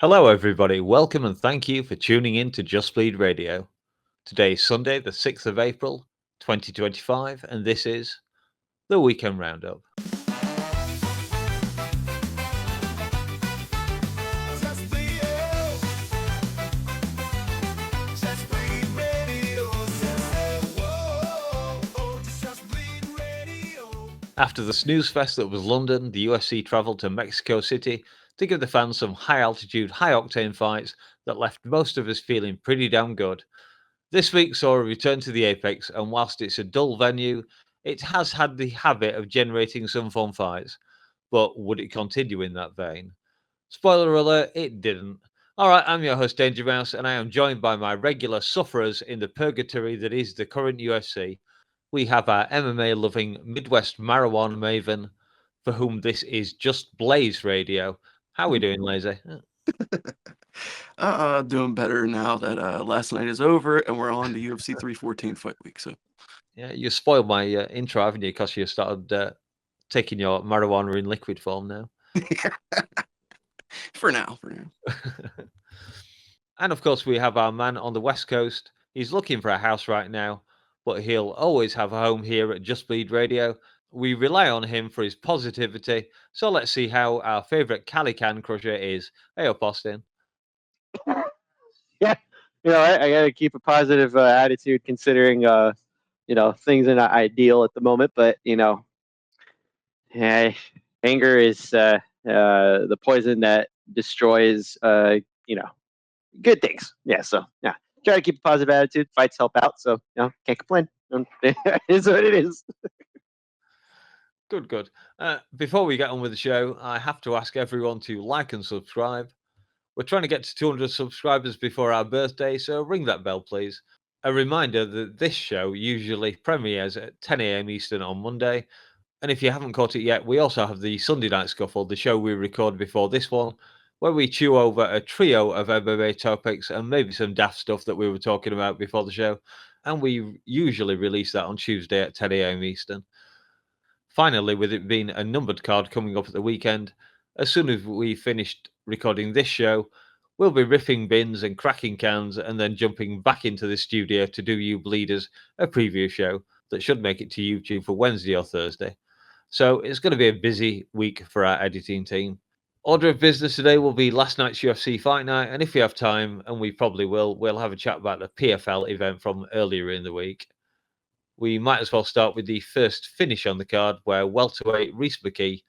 Hello, everybody. Welcome and thank you for tuning in to Just Bleed Radio. Today is Sunday, the 6th of April, 2025, and this is the Weekend Roundup. After the snooze fest that was London, the UFC travelled to Mexico City to give the fans some high-altitude, high-octane fights that left most of us feeling pretty damn good. This week saw a return to the Apex, and whilst it's a dull venue, it has had the habit of generating some fun fights. But would it continue in that vein? Spoiler alert, it didn't. Alright, I'm your host Dangermouse, and I am joined by my regular sufferers in the purgatory that is the current UFC. We have our MMA-loving Midwest marijuana maven, for whom this is Just Blaze Radio. How are we doing, Lazy? Doing better now that last night is over and we're on to UFC 314 fight week. So Yeah, you spoiled my intro, haven't you? Because you started taking your marijuana in liquid form now. for now. And of course, we have our man on the West Coast. He's looking for a house right now, but he'll always have a home here at Just Bleed Radio. We rely on him for his positivity. So let's see how our favourite Cali Can crusher is. Hey up, Austin. Yeah, I got to keep a positive attitude considering, things are not ideal at the moment. But anger is the poison that destroys, good things. Yeah, so yeah, try to keep a positive attitude. Fights help out, so can't complain. It is what it is. Good. Before we get on with the show, I have to ask everyone to like and subscribe. We're trying to get to 200 subscribers before our birthday, so ring that bell, please. A reminder that this show usually premieres at 10 a.m. Eastern on Monday. And if you haven't caught it yet, we also have the Sunday Night Scuffle, the show we record before this one, where we chew over a trio of MMA topics and maybe some daft stuff that we were talking about before the show. And we usually release that on Tuesday at 10 a.m. Eastern. Finally, with it being a numbered card coming up at the weekend, as soon as we finished recording this show, we'll be ripping bins and cracking cans and then jumping back into the studio to do You Bleeders, a preview show that should make it to YouTube for Wednesday or Thursday. So it's going to be a busy week for our editing team. Order of business today will be last night's UFC Fight Night, and if we have time, and we probably will, we'll have a chat about the PFL event from earlier in the week. We might as well start with the first finish on the card, where welterweight Rhys McKee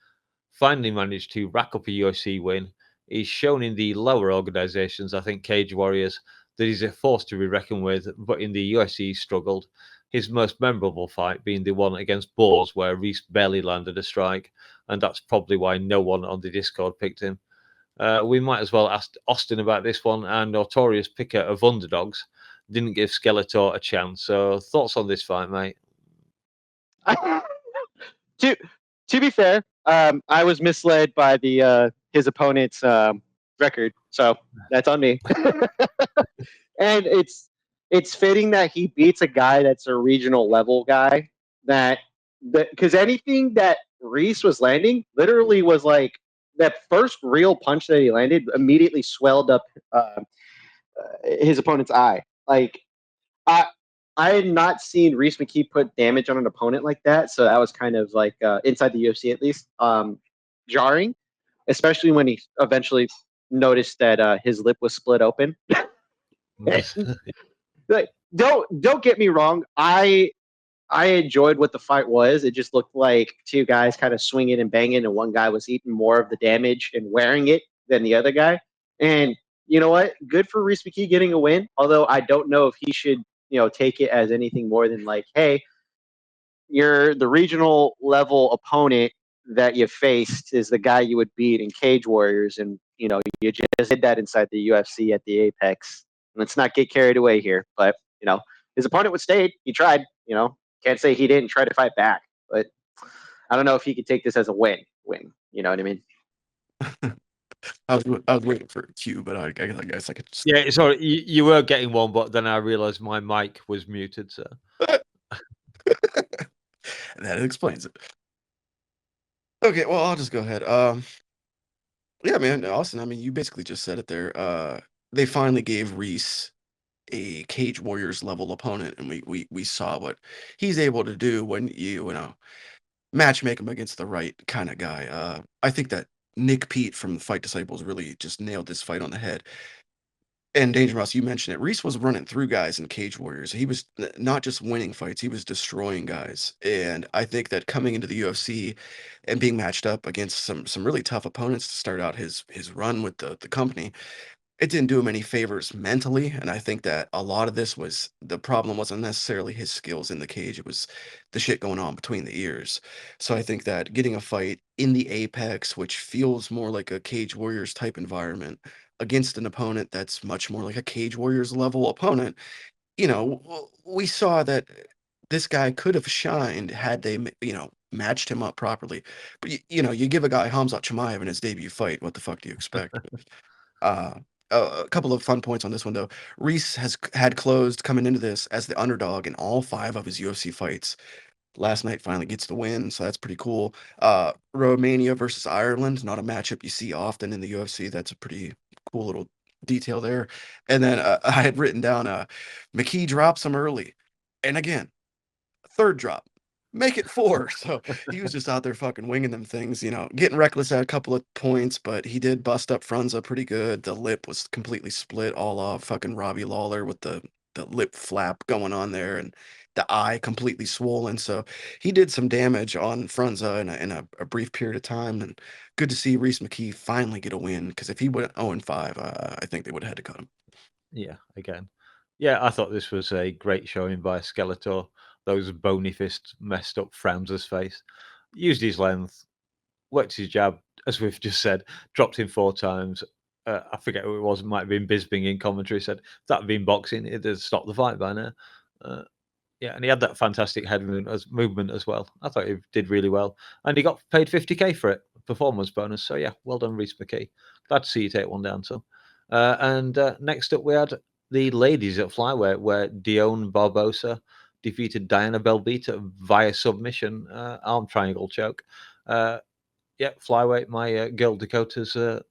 finally managed to rack up a UFC win. He's shown in the lower organizations, I think Cage Warriors, that he's a force to be reckoned with, but in the UFC he struggled. His most memorable fight being the one against Boars, where Rhys barely landed a strike, and that's probably why no one on the Discord picked him. We might as well ask Austin about this one, and notorious picker of underdogs didn't give Skeletor a chance. So, thoughts on this fight, mate? To be fair, I was misled by the his opponent's record, so that's on me. And it's fitting that he beats a guy that's a regional level guy. Because anything that Rhys was landing literally was like that first real punch that he landed immediately swelled up his opponent's eye. Like I had not seen Rhys McKee put damage on an opponent like that, so that was kind of like inside the UFC at least jarring, especially when he eventually noticed that his lip was split open. Like, don't get me wrong, I enjoyed what the fight was. It just looked like two guys kind of swinging and banging, and one guy was eating more of the damage and wearing it than the other guy. And you know what? Good for Rhys McKee getting a win. Although I don't know if he should, take it as anything more than like, hey, you're the regional level opponent that you faced is the guy you would beat in Cage Warriors, and you just did that inside the UFC at the Apex. Let's not get carried away here, but his opponent was stayed. He tried. Can't say he didn't try to fight back, but I don't know if he could take this as a win. You know what I mean? I was waiting for a cue, but I guess I could. Yeah, sorry, you were getting one, but then I realized my mic was muted, so that explains it. Okay, well, I'll just go ahead. Yeah, man, Austin. I mean, you basically just said it there. They finally gave Reese a Cage Warriors level opponent, and we saw what he's able to do when you know match make him against the right kind of guy. I think that Nick Pete from the Fight Disciples really just nailed this fight on the head. And Dangermouse, you mentioned it. Reese was running through guys in Cage Warriors. He was not just winning fights; he was destroying guys. And I think that coming into the UFC and being matched up against some really tough opponents to start out his run with the company, it didn't do him any favors mentally, and I think that a lot of this was the problem wasn't necessarily his skills in the cage, it was the shit going on between the ears. So I think that getting a fight in the Apex, which feels more like a Cage Warriors type environment, against an opponent that's much more like a Cage Warriors level opponent, we saw that this guy could have shined had they, matched him up properly. But you give a guy Hamzat Chimaev in his debut fight, what the fuck do you expect? Uh, a couple of fun points on this one though. Reese has had closed coming into this as the underdog in all 5 of his UFC fights. Last night finally gets the win, so that's pretty cool. Romania versus Ireland, not a matchup you see often in the UFC. That's a pretty cool little detail there. And then I had written down McKee drops him early. And again, third drop. Make it 4. So he was just out there fucking winging them things, getting reckless at a couple of points, but he did bust up Frunza pretty good. The lip was completely split all off. Fucking Robbie Lawler with the lip flap going on there and the eye completely swollen. So he did some damage on Frunza in a brief period of time. And good to see Reese McKee finally get a win, because if he went 0-5, I think they would have had to cut him. Yeah, again. Yeah, I thought this was a great showing by Skeletor. Those bony fists messed up Franz's face. Used his length, worked his jab, as we've just said, dropped him 4 times. I forget who it was, it might have been Bisbing in commentary, said, if that had been boxing, it'd have stopped the fight by now. Yeah, and he had that fantastic head movement as well. I thought he did really well. And he got paid 50k for it, performance bonus. So yeah, well done, Reese McKee. Glad to see you take one down, so. And next up, we had the ladies at flyweight, where Dione Barbosa defeated Diana Belbita via submission, arm triangle choke. Yeah, flyweight, my girl Dakota's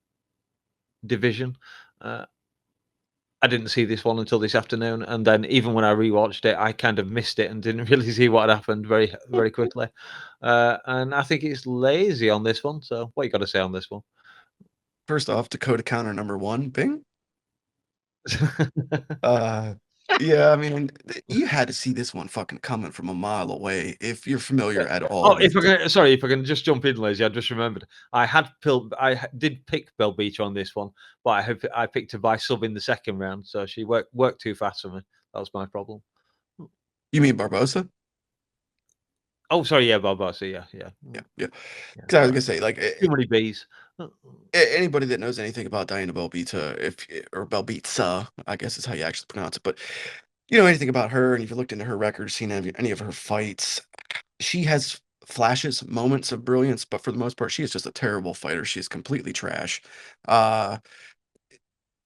division. I didn't see this one until this afternoon, and then even when I rewatched it, I kind of missed it and didn't really see what had happened very, very quickly. And I think it's lazy on this one. So, what you got to say on this one? First off, Dakota counter number 1, bing. Yeah, I mean, you had to see this one fucking coming from a mile away if you're familiar at all. Oh, if I can just jump in, lazy. I just remembered I did pick Belbita on this one, but I picked her by sub in the second round, so she worked too fast for me. That was my problem. You mean Barbosa? Oh, sorry, yeah, Barbosa, yeah. Because I was gonna say, like, Too many B's. anybody that knows anything about Diana Belbita, or Belbita, I guess is how you actually pronounce it, but you know anything about her, and if you looked into her record, seen any of her fights, she has flashes, moments of brilliance, but for the most part, she is just a terrible fighter. She is completely trash.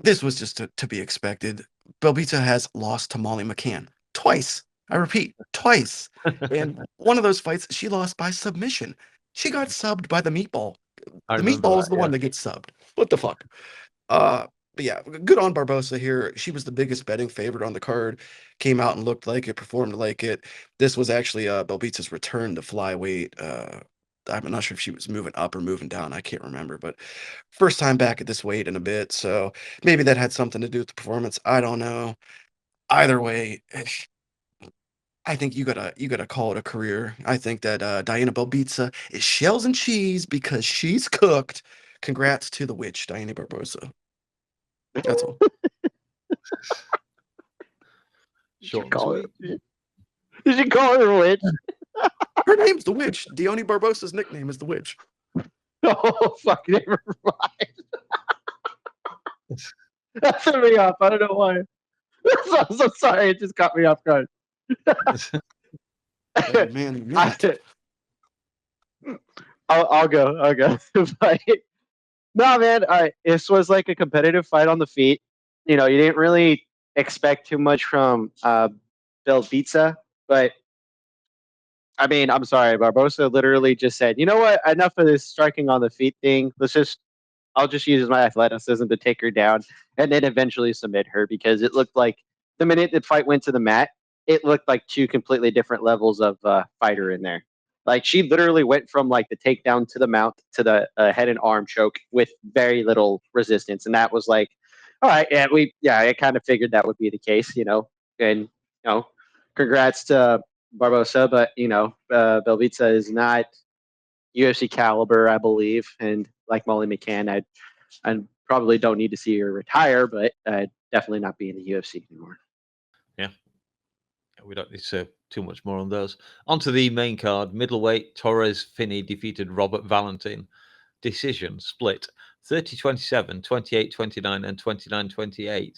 This was just to be expected. Belbita has lost to Molly McCann twice. I repeat, twice. And one of those fights, she lost by submission. She got subbed by the meatball. I The remember meatball is that, the yeah. one that gets subbed. What the fuck? But yeah, good on Barbosa here. She was the biggest betting favorite on the card. Came out and looked like it, performed like it. This was actually Belbita's return to flyweight. I'm not sure if she was moving up or moving down. I can't remember, but first time back at this weight in a bit. So maybe that had something to do with the performance. I don't know. Either way, I think you gotta call it a career. I think that Diana Belbita is shells and cheese because she's cooked. Congrats to the witch, Diana Barbosa. That's all. Short and sweet. Did you call her a witch? Her name's the witch. Dione Barbosa's nickname is the witch. Oh, fuck, never mind. That threw me off. I don't know why. I'm so sorry. It just caught me off guard. Oh, man, I'll go. But, no, man. All right. This was like a competitive fight on the feet. You didn't really expect too much from Belbita, but I mean, I'm sorry. Barbosa literally just said, "You know what? Enough of this striking on the feet thing. Let's just I'll just use my athleticism to take her down and then eventually submit her, because it looked like the minute the fight went to the mat, it looked like two completely different levels of fighter in there. Like, she literally went from like the takedown to the mount to the head and arm choke with very little resistance, and that was like, all right, I kind of figured that would be the case, and congrats to Barbosa, but Belvita is not UFC caliber, I believe, and like Molly McCann, I probably don't need to see her retire, but definitely not be in the UFC anymore. Yeah. We don't need to say too much more on those. Onto the main card. Middleweight, Torres Finney defeated Robert Valentin. Decision split 30-27, 28-29, and 29-28.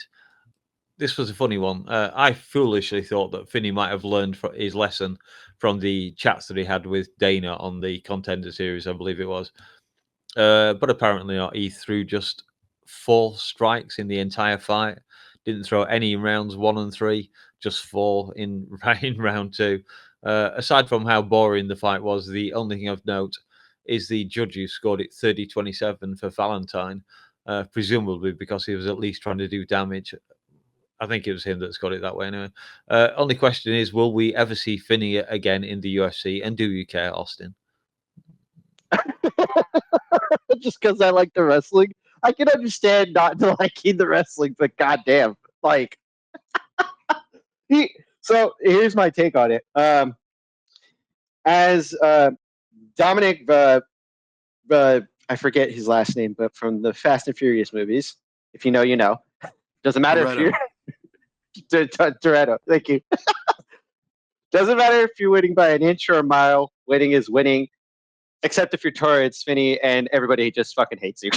This was a funny one. I foolishly thought that Finney might have learned his lesson from the chats that he had with Dana on the Contender Series, I believe it was. But apparently not. He threw just 4 strikes in the entire fight. Didn't throw any in rounds 1 and 3, just 4 in round 2. Aside from how boring the fight was, the only thing of note is the judge who scored it 30-27 for Valentine, presumably because he was at least trying to do damage. I think it was him that scored it that way anyway. Only question is, will we ever see Finney again in the UFC? And do you care, Austin? Just because I like the wrestling, I can understand not liking the wrestling, but goddamn, like, so here's my take on it. As Dominic, I forget his last name, but from the Fast and Furious movies, if you know, you know. Doesn't matter if you're Toretto. Thank you. Doesn't matter if you're winning by an inch or a mile. Winning is winning. Except if you're Torres, Finney, and everybody just fucking hates you.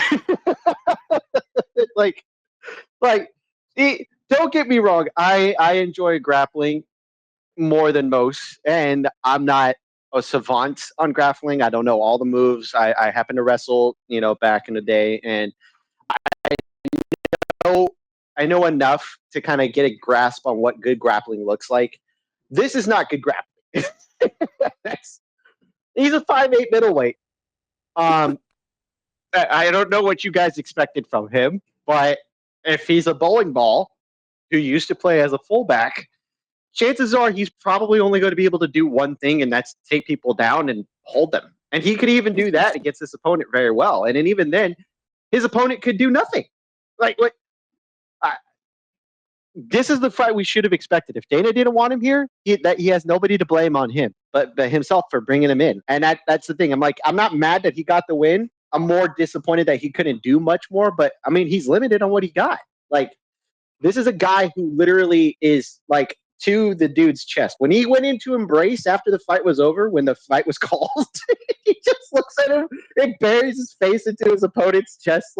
Don't get me wrong. I enjoy grappling more than most, and I'm not a savant on grappling. I don't know all the moves. I happen to wrestle, back in the day, and I know enough to kind of get a grasp on what good grappling looks like. This is not good grappling. He's a 5'8" middleweight. I don't know what you guys expected from him, but if he's a bowling ball who used to play as a fullback, chances are he's probably only going to be able to do one thing, and that's take people down and hold them. And he could even do that against his opponent very well. And then even then, his opponent could do nothing. This is the fight we should have expected. If Dana didn't want him here, he has nobody to blame on him, but himself for bringing him in. And that's the thing. I'm not mad that he got the win. I'm more disappointed that he couldn't do much more. But I mean, he's limited on what he got. This is a guy who literally is to the dude's chest. When he went into embrace after the fight was over, when the fight was called, he just looks at him and buries his face into his opponent's chest.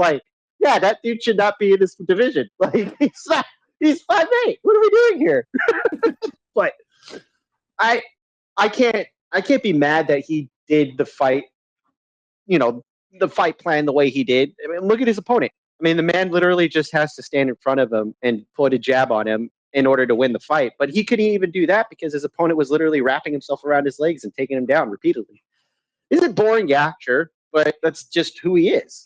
Yeah, that dude should not be in this division. He's not. He's 5'8". What are we doing here? But I can't be mad that he did the fight, the fight plan the way he did. I mean, look at his opponent. I mean, the man literally just has to stand in front of him and put a jab on him in order to win the fight. But he couldn't even do that because his opponent was literally wrapping himself around his legs and taking him down repeatedly. Is it boring? Yeah, sure. But that's just who he is.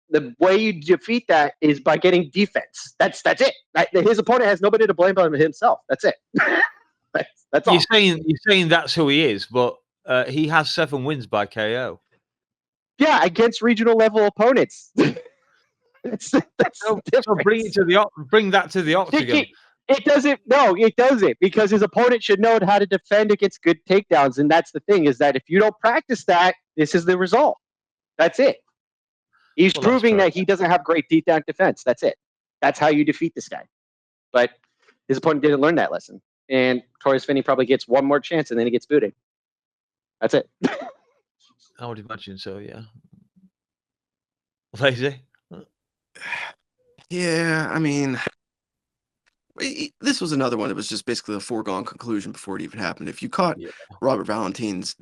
The way you defeat that is by getting defense. That's it. His opponent has nobody to blame but himself. That's it. That's all. You're saying that's who he is, but he has 7 wins by KO. Yeah, against regional level opponents. So bring that to the octagon. It doesn't. No, it doesn't, because his opponent should know how to defend against good takedowns, and that's the thing, is that if you don't practice that, this is the result. That's it. He's proving that he doesn't have great takedown defense. That's it. That's how you defeat this guy. But his opponent didn't learn that lesson. And Torres Finney probably gets one more chance, and then he gets booted. That's it. I would imagine so, yeah. Lazy? Yeah, I mean, this was another one that was just basically a foregone conclusion before it even happened. If you caught Robert Valentin's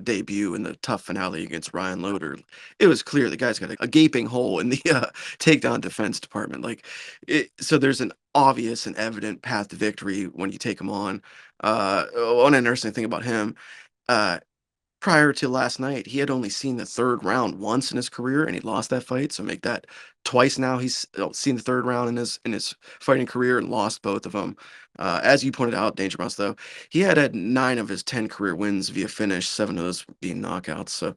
debut in the tough finale against Ryan Loder, it was clear the guy's got a gaping hole in the takedown defense department. So there's an obvious and evident path to victory when you take him on. One interesting thing about him, prior to last night, he had only seen the third round once in his career, and he lost that fight. So make that twice now. He's seen the third round in his fighting career and lost both of them. As you pointed out, Dangermouse, though, he had 9 of his 10 career wins via finish, 7 of those being knockouts. So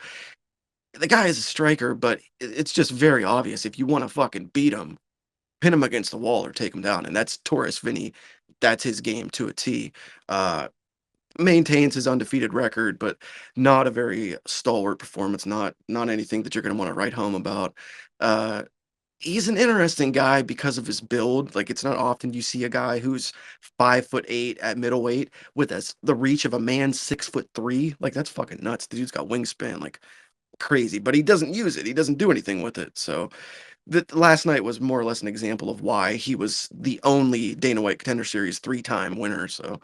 the guy is a striker, but it's just very obvious. If you want to fucking beat him, pin him against the wall or take him down. And that's Torres Vinny. That's his game to a T. Maintains his undefeated record, but not a very stalwart performance. Not anything that you're going to want to write home about. He's an interesting guy because of his build. Like, it's not often you see a guy who's 5'8" at middleweight with the reach of a man 6'3". Like, that's fucking nuts. The dude's got wingspan like crazy, but he doesn't use it. He doesn't do anything with it. So last night was more or less an example of why he was the only Dana White Contender Series 3-time winner. So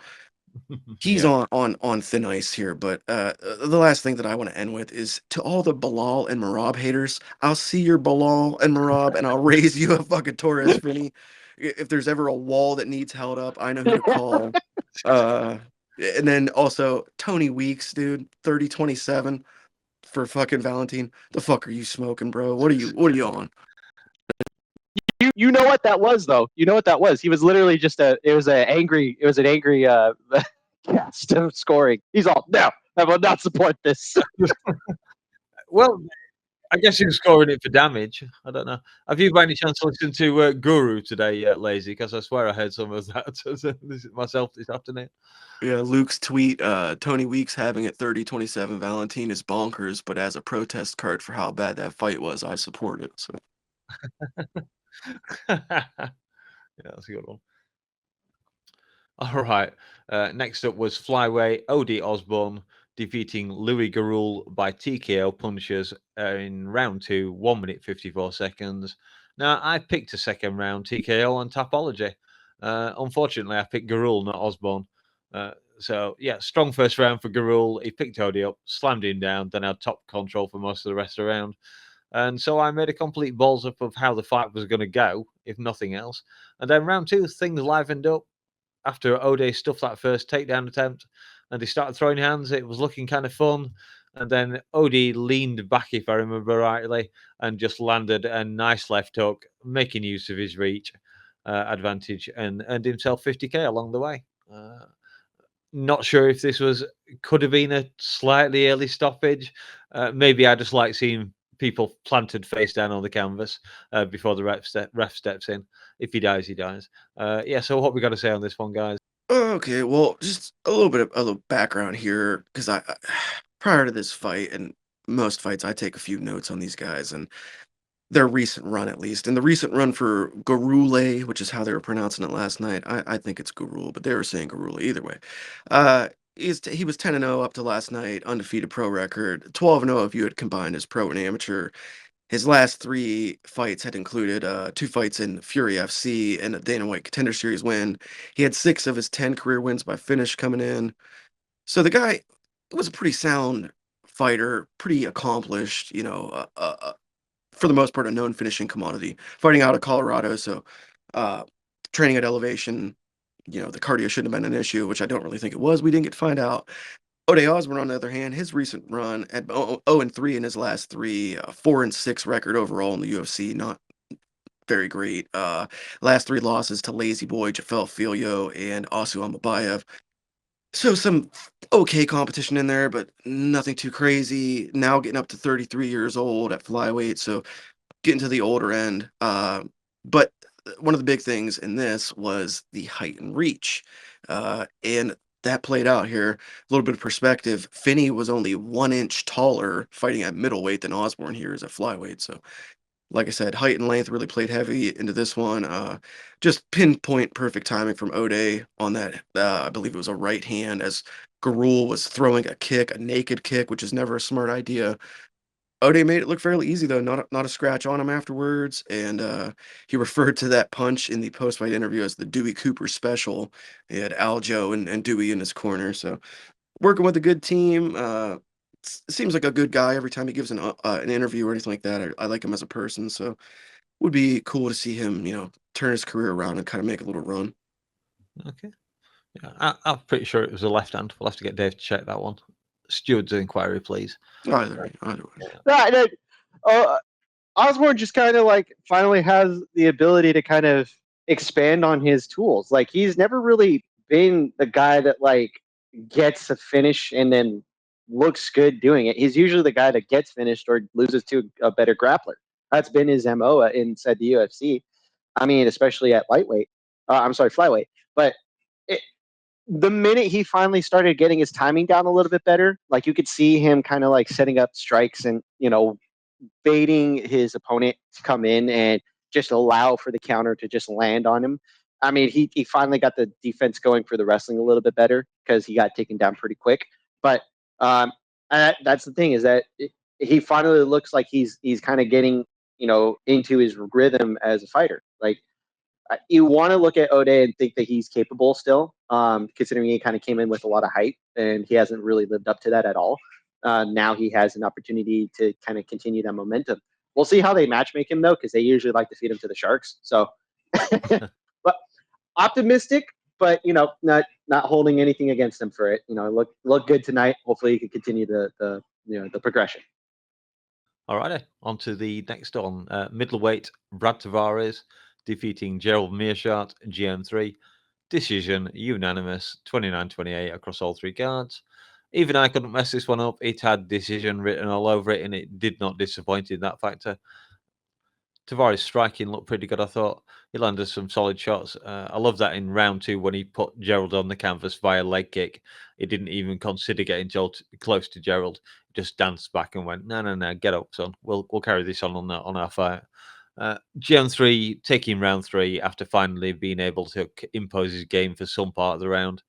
he's Yeah. on thin ice here. But the last thing that I want to end with is to all the Bilal and Marab haters. I'll see your Bilal and Marab, and I'll raise you a fucking Torres Finney. If there's ever a wall that needs held up, I know who to call. And then also Tony Weeks, dude, 30-27 for fucking Valentine. The fuck are you smoking, bro? What are you on? You know what that was though. You know what that was. He was literally just an angry cast of scoring. He's all, no, I will not support this. Well, I guess he was scoring it for damage. I don't know. Have you by any chance listened to Guru today, Lazy? Because I swear I heard some of that myself this afternoon. Yeah, Luke's tweet, Tony Weeks having it 30-27 Valentine is bonkers, but as a protest card for how bad that fight was, I support it. So Yeah, that's a good one. All right. Next up was flyweight Odie Osborne defeating Louis Garul by TKO punches in round 2, 1 minute 54 seconds. Now, I picked a second round TKO on Tapology. Unfortunately, I picked Garul, not Osborne. So, yeah, strong first round for Garul. He picked Odie up, slammed him down, then had top control for most of the rest of the round. And so I made a complete balls up of how the fight was going to go, if nothing else. And then round 2, things livened up. After Ode stuffed that first takedown attempt and he started throwing hands, it was looking kind of fun. And then Ode leaned back, if I remember rightly, and just landed a nice left hook, making use of his reach advantage and earned himself 50k along the way. Not sure if this could have been a slightly early stoppage. Maybe I just like seeing people planted face down on the canvas before the ref steps in. If he dies, he dies. Yeah, so what we got to say on this one, guys? okay, well, just a little background here, because I prior to this fight and most fights, I take a few notes on these guys and their recent run, at least. And the recent run for Garule, which is how they were pronouncing it last night. I think it's Garul, but they were saying Garule either way. He was 10-0 up to last night, undefeated pro record, 12-0 if you had combined his pro and amateur. His last 3 fights had included 2 fights in Fury FC and a Dana White Contender Series win. He had 6 of his 10 career wins by finish coming in. So the guy was a pretty sound fighter, pretty accomplished, for the most part, a known finishing commodity. Fighting out of Colorado, so training at elevation, the cardio shouldn't have been an issue, which I don't really think it was. We didn't get to find out. Ode Osborne, on the other hand, his recent run at 0-3 in his last 3, 4-6 record overall in the UFC, not very great. Last 3 losses to Lazy Boy, Jafel Filio, and Asu Amabayev. So some okay competition in there, but nothing too crazy. Now getting up to 33 years old at flyweight, so getting to the older end. But one of the big things in this was the height and reach. And that played out here. A little bit of perspective. Finney was only 1 inch taller fighting at middleweight than Osborne here is at flyweight. So, like I said, height and length really played heavy into this one. Just pinpoint perfect timing from Ode on that. I believe it was a right hand as Garul was throwing a kick, a naked kick, which is never a smart idea. Ode made it look fairly easy though, not a scratch on him afterwards, and he referred to that punch in the post-fight interview as the Dewey Cooper special. He had Aljo and Dewey in his corner, so working with a good team. Seems like a good guy every time he gives an interview or anything like that. I like him as a person, so would be cool to see him, turn his career around and kind of make a little run. Okay. Yeah, I'm pretty sure it was a left hand. We'll have to get Dave to check that one. Steward's inquiry, please. Either way. Osborne just kind of like finally has the ability to kind of expand on his tools. Like he's never really been the guy that like gets a finish and then looks good doing it. He's usually the guy that gets finished or loses to a better grappler. That's been his MO inside the UFC. I mean, especially at lightweight. I'm sorry, flyweight. But it, the minute he finally started getting his timing down a little bit better, like you could see him kind of like setting up strikes and, you know, baiting his opponent to come in and just allow for the counter to just land on him. I mean, he finally got the defense going for the wrestling a little bit better because he got taken down pretty quick. But that's the thing is that he finally looks like he's kind of getting, you know, into his rhythm as a fighter. Like you want to look at O'Day and think that he's capable still, considering he kind of came in with a lot of hype and he hasn't really lived up to that at all. Now he has an opportunity to kind of continue that momentum. We'll see how they matchmake him though, because they usually like to feed him to the Sharks. So, but optimistic, but you know, not holding anything against him for it. You know, look good tonight. Hopefully, he can continue the progression. All righty, on to the next one. Middleweight, Brad Tavares defeating Gerald Meerschaert, GM3. Decision, unanimous, 29-28 across all three guards. Even I couldn't mess this one up. It had decision written all over it, and it did not disappoint in that factor. Tavares' striking looked pretty good, I thought. He landed some solid shots. I love that in round 2 when he put Gerald on the canvas via leg kick. He didn't even consider getting close to Gerald. He just danced back and went, no, get up, son. We'll carry this on our fight. GM3 taking round 3 after finally being able to impose his game for some part of the round.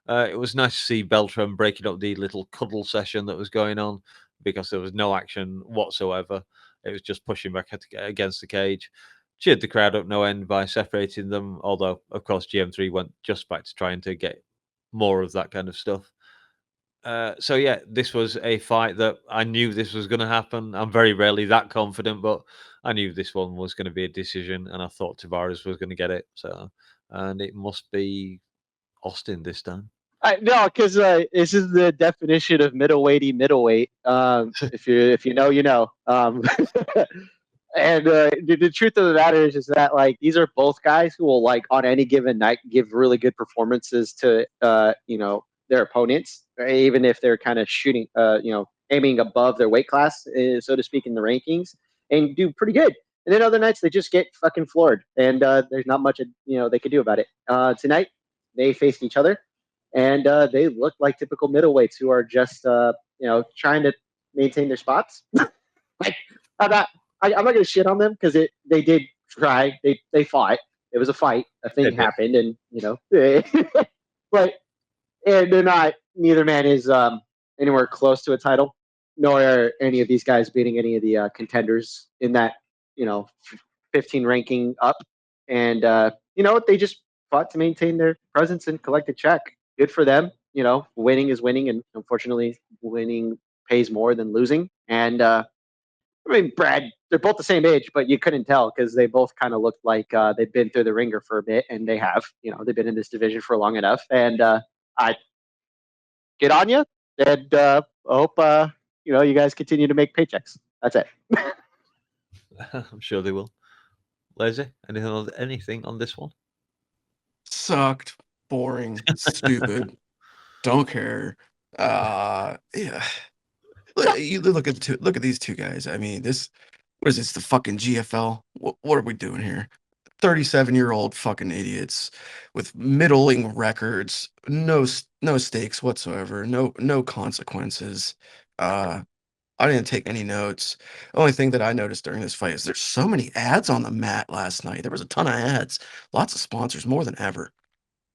It was nice to see Beltran breaking up the little cuddle session that was going on because there was no action whatsoever. It was just pushing back against the cage. Cheered the crowd up no end by separating them, although, of course, GM3 went just back to trying to get more of that kind of stuff. So, yeah, this was a fight that I knew this was going to happen. I'm very rarely that confident, but I knew this one was going to be a decision, and I thought Tavares was going to get it. So, and it must be Austin this time. No, because this is the definition of middleweight. If you know, you know. And the truth of the matter is that like these are both guys who will like on any given night give really good performances to you know their opponents, even if they're kind of shooting you know aiming above their weight class, so to speak, in the rankings, and do pretty good. And then other nights they just get fucking floored, and there's not much you know they could do about it. Tonight they faced each other, and they look like typical middleweights who are just you know trying to maintain their spots. Like I'm not going to shit on them because they did try. They fought. It was a fight. A thing happened, and you know, but and they're not. Neither man is anywhere close to a title, nor are any of these guys beating any of the contenders in that you know 15 ranking up. And you know they just fought to maintain their presence and collect a check. Good for them. You know, winning is winning, and unfortunately, winning pays more than losing. And I mean, Brad, they're both the same age, but you couldn't tell because they both kind of looked like they've been through the ringer for a bit, and they have. You know, they've been in this division for long enough. And I get on you, and I hope you know you guys continue to make paychecks. That's it. I'm sure they will. Lazy, anything on this one? Sucked, boring, stupid, don't care. Yeah. You look at these two guys. I mean, what is this? The fucking GFL? What are we doing here? 37-year-old fucking idiots with middling records, no stakes whatsoever, no consequences. I didn't take any notes. The only thing that I noticed during this fight is there's so many ads on the mat last night. There was a ton of ads, lots of sponsors, more than ever,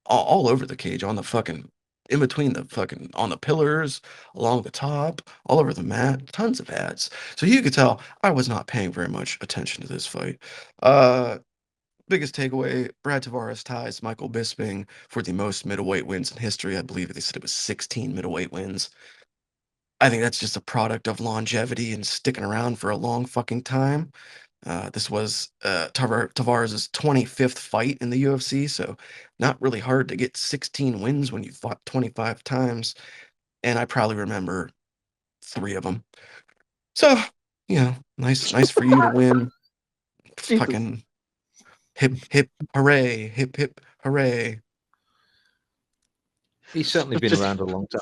all over the cage, on the fucking, in between the fucking, on the pillars, along the top, all over the mat, tons of ads. So you could tell I was not paying very much attention to this fight. Biggest takeaway, Brad Tavares ties Michael Bisping for the most middleweight wins in history. I believe they said it was 16 middleweight wins. I think that's just a product of longevity and sticking around for a long fucking time. This was Tavares' 25th fight in the UFC, so not really hard to get 16 wins when you fought 25 times. and I probably remember 3 of them. So, nice for you to win. Jesus. Fucking hip hip hooray, hip hip hooray. He's certainly been Just- around a long time.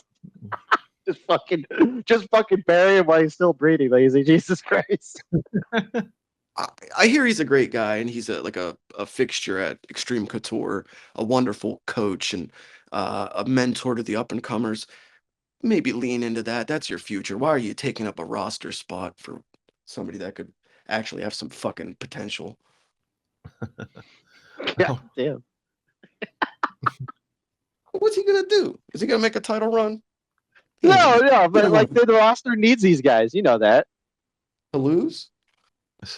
just fucking bury him while he's still breathing, lazy. Jesus Christ. I hear he's a great guy, and he's a fixture at Extreme Couture, a wonderful coach, and a mentor to the up and comers. Maybe lean into that. That's your future. Why are you taking up a roster spot for somebody that could actually have some fucking potential? God damn. What's he gonna do? Is he gonna make a title run? No, but Gonna like run the roster needs these guys. You know that. to lose?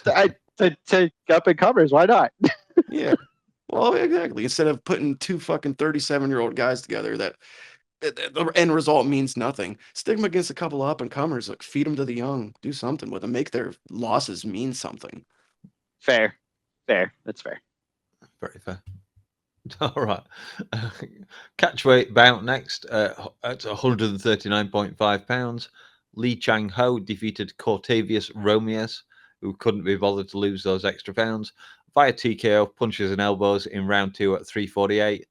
To up and comers. Why not? Yeah. Well, exactly. Instead of putting 2 fucking 37-year-old guys together that the end result means nothing. Stick them against a couple of up and comers. Like, feed them to the young. Do something with them. Make their losses mean something. Fair. That's fair. Very fair. All right. Catchweight bout next at 139.5 pounds. Lee Chang Ho defeated Cortavius Romius, who couldn't be bothered to lose those extra pounds, via TKO, punches and elbows in round 2 at 348.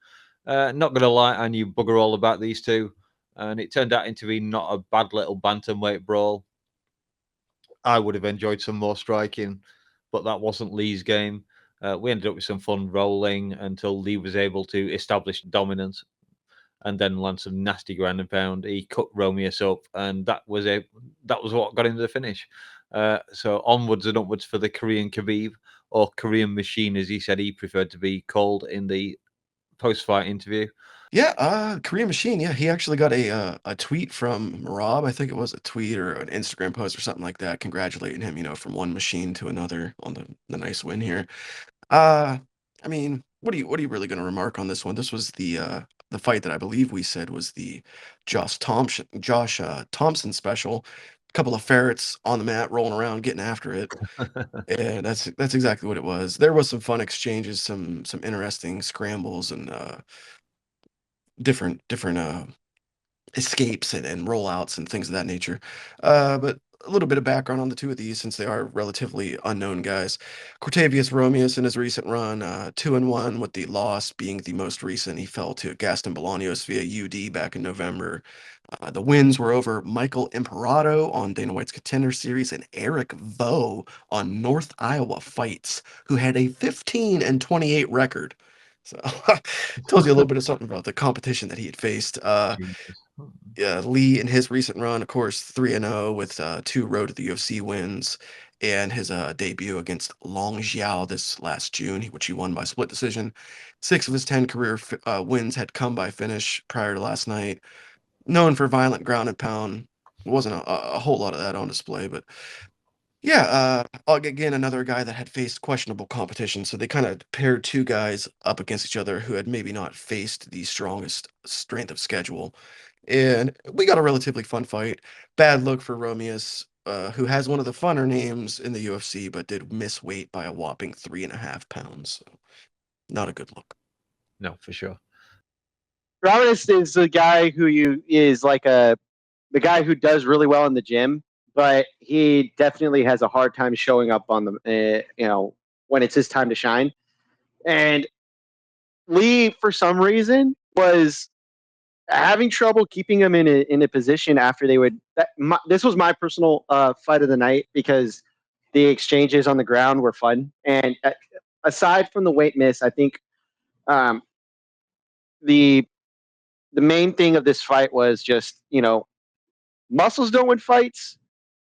Not going to lie, I knew bugger all about these two, and it turned out to be not a bad little bantamweight brawl. I would have enjoyed some more striking, but that wasn't Lee's game. We ended up with some fun rolling until Lee was able to establish dominance and then land some nasty ground and pound. He cut Romius up, and that was what got him to the finish. So onwards and upwards for the Korean Khabib, or Korean Machine, as he said he preferred to be called in the post-fight interview. Yeah, Korean Machine. Yeah, he actually got a tweet from Rob. I think it was a tweet or an Instagram post or something like that, congratulating him, from one machine to another on the nice win here. I mean, what are you really going to remark on this one? This was the fight that I believe we said was the Josh Thompson special. A couple of ferrets on the mat rolling around, getting after it. And that's exactly what it was. There was some fun exchanges, some interesting scrambles, and different escapes and rollouts and things of that nature. But a little bit of background on the two of these, since they are relatively unknown guys. Cortavius Romius in his recent run, 2-1, with the loss being the most recent. He fell to Gaston Bolaños via UD back in November. The wins were over Michael Imperato on Dana White's Contender Series and Eric Vo on North Iowa Fights, who had a 15-28 record. So tells you a little bit of something about the competition that he had faced. Yeah, Lee in his recent run, of course, 3-0 with 2 road to the UFC wins, and his debut against Long Xiao this last June, which he won by split decision. 6 of his 10 career wins had come by finish prior to last night. Known for violent ground and pound. Wasn't a whole lot of that on display, but yeah, again, another guy that had faced questionable competition. So they kind of paired 2 guys up against each other who had maybe not faced the strongest strength of schedule. And we got a relatively fun fight. Bad look for Romius, who has one of the funner names in the UFC, but did miss weight by a whopping 3.5 pounds. So not a good look. No, for sure. Roberts is the guy is like the guy who does really well in the gym, but he definitely has a hard time showing up on the when it's his time to shine. And Lee, for some reason, was having trouble keeping him in a position after they would. This was my personal fight of the night because the exchanges on the ground were fun. And aside from the weight miss, I think the main thing of this fight was just muscles don't win fights,